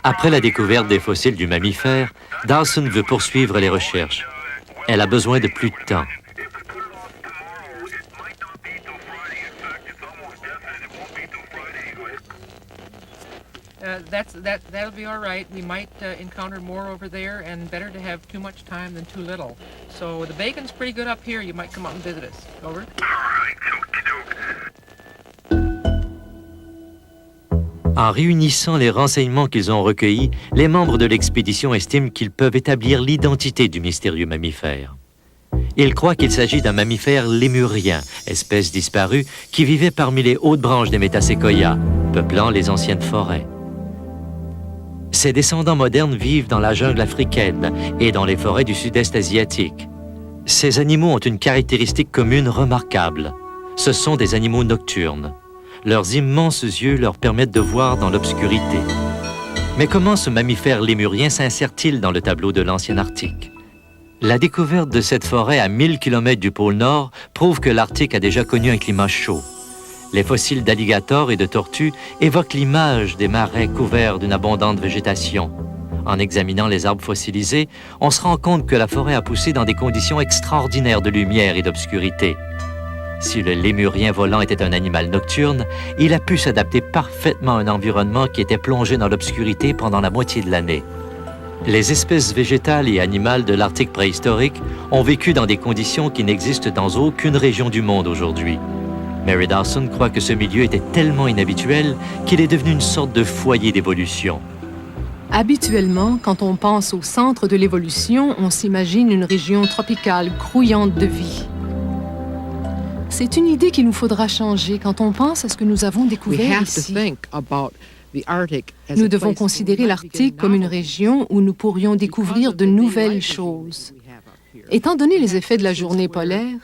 Après la découverte des fossiles du mammifère, Dawson veut poursuivre les recherches. Elle a besoin de plus de temps. That'll be all right. We might encounter more over there, and better to have too much time than too little. So the bacon's pretty good up here. You might come out and visit us. Over. En réunissant les renseignements qu'ils ont recueillis, les membres de l'expédition estiment qu'ils peuvent établir l'identité du mystérieux mammifère. Ils croient qu'il s'agit d'un mammifère lémurien, espèce disparue, qui vivait parmi les hautes branches des métaséquoias, peuplant les anciennes forêts. Ses descendants modernes vivent dans la jungle africaine et dans les forêts du sud-est asiatique. Ces animaux ont une caractéristique commune remarquable. Ce sont des animaux nocturnes. Leurs immenses yeux leur permettent de voir dans l'obscurité. Mais comment ce mammifère lémurien s'insère-t-il dans le tableau de l'ancien Arctique? La découverte de cette forêt à 1000 km du pôle Nord prouve que l'Arctique a déjà connu un climat chaud. Les fossiles d'alligators et de tortues évoquent l'image des marais couverts d'une abondante végétation. En examinant les arbres fossilisés, on se rend compte que la forêt a poussé dans des conditions extraordinaires de lumière et d'obscurité. Si le lémurien volant était un animal nocturne, il a pu s'adapter parfaitement à un environnement qui était plongé dans l'obscurité pendant la moitié de l'année. Les espèces végétales et animales de l'Arctique préhistorique ont vécu dans des conditions qui n'existent dans aucune région du monde aujourd'hui. Mary Dawson croit que ce milieu était tellement inhabituel qu'il est devenu une sorte de foyer d'évolution. Habituellement, quand on pense au centre de l'évolution, on s'imagine une région tropicale grouillante de vie. C'est une idée qu'il nous faudra changer quand on pense à ce que nous avons découvert ici. Nous devons considérer l'Arctique comme une région où nous pourrions découvrir de nouvelles choses. Étant donné les effets de la journée polaire,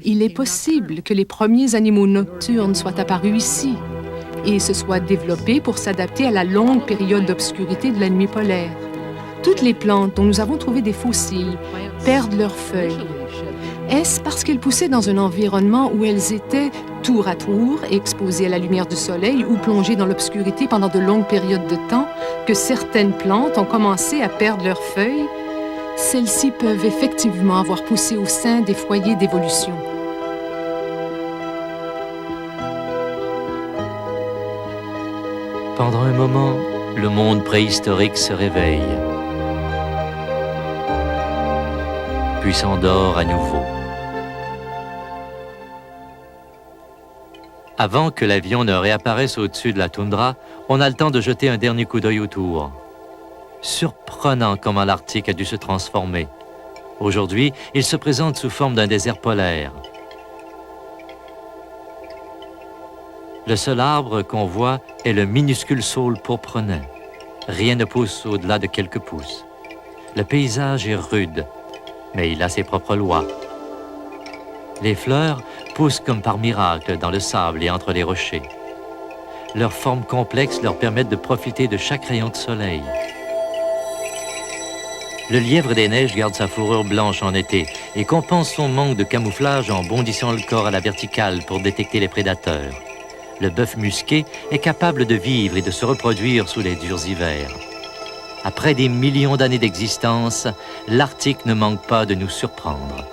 il est possible que les premiers animaux nocturnes soient apparus ici et se soient développés pour s'adapter à la longue période d'obscurité de la nuit polaire. Toutes les plantes dont nous avons trouvé des fossiles perdent leurs feuilles. Est-ce parce qu'elles poussaient dans un environnement où elles étaient tour à tour, exposées à la lumière du soleil ou plongées dans l'obscurité pendant de longues périodes de temps, que certaines plantes ont commencé à perdre leurs feuilles? Celles-ci peuvent effectivement avoir poussé au sein des foyers d'évolution. Pendant un moment, le monde préhistorique se réveille, puis s'endort à nouveau. Avant que l'avion ne réapparaisse au-dessus de la toundra, on a le temps de jeter un dernier coup d'œil autour. Surprenant comment l'Arctique a dû se transformer. Aujourd'hui, il se présente sous forme d'un désert polaire. Le seul arbre qu'on voit est le minuscule saule pourpre nain. Rien ne pousse au-delà de quelques pouces. Le paysage est rude, mais il a ses propres lois. Les fleurs poussent comme par miracle dans le sable et entre les rochers. Leurs formes complexes leur permettent de profiter de chaque rayon de soleil. Le lièvre des neiges garde sa fourrure blanche en été et compense son manque de camouflage en bondissant le corps à la verticale pour détecter les prédateurs. Le bœuf musqué est capable de vivre et de se reproduire sous les durs hivers. Après des millions d'années d'existence, l'Arctique ne manque pas de nous surprendre.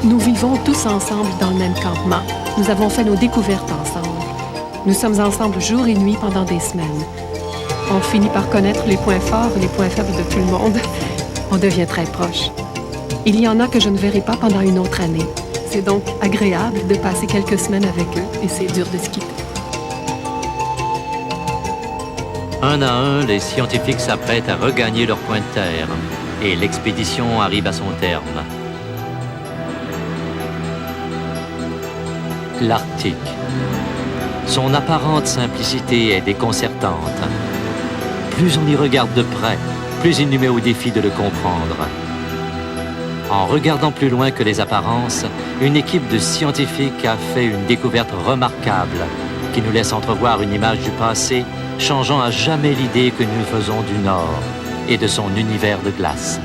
Nous vivons tous ensemble dans le même campement. Nous avons fait nos découvertes ensemble. Nous sommes ensemble jour et nuit pendant des semaines. On finit par connaître les points forts et les points faibles de tout le monde. On devient très proche. Il y en a que je ne verrai pas pendant une autre année. C'est donc agréable de passer quelques semaines avec eux et c'est dur de se quitter. Un à un, les scientifiques s'apprêtent à regagner leur coin de terre et l'expédition arrive à son terme. L'Arctique. Son apparente simplicité est déconcertante. Plus on y regarde de près, plus il nous met au défi de le comprendre. En regardant plus loin que les apparences, une équipe de scientifiques a fait une découverte remarquable qui nous laisse entrevoir une image du passé changeant à jamais l'idée que nous faisons du Nord et de son univers de glace.